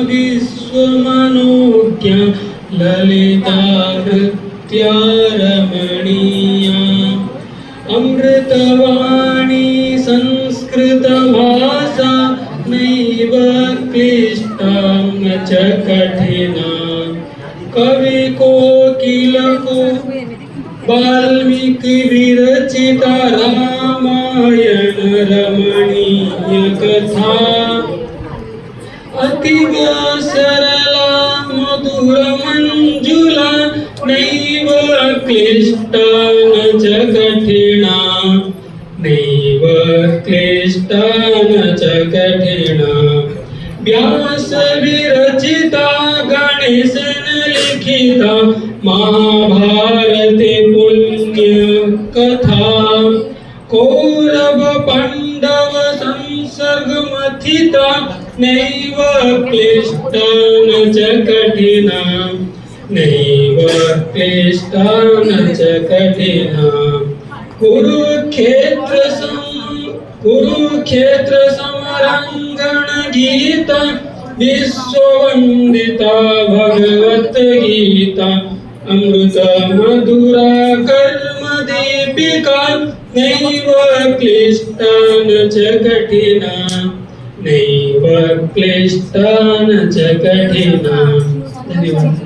विश्वमनोज्ञा ललिता नृत्या रमणीया अमृतवाणी संस्कृत भाषा नैव क्लिष्टा न च कठिना कवि कोकिलको वाल्मीकि विरचिता रामायण रमणीय कथा अतीव सरला मधुर मंजुला नैव क्लिष्टा न च कठिना नैव क्लिष्टा न च कठिना व्यास विरचिता गणेशन लिखिता महाभारते पुण्य कथा कौरव पांडव संसर्ग मथिता नैव क्लिष्टा न च कठिना नैव क्लिष्टा न च कठिना कुरुक्षेत्र समरांगण गीता विश्ववंदिता भगवत गीता अमृत मधुरा कर्म दीपिका नैव क्लिष्टा न च कठिना नैव क्लिष्टा न च कठिना। धन्यवाद।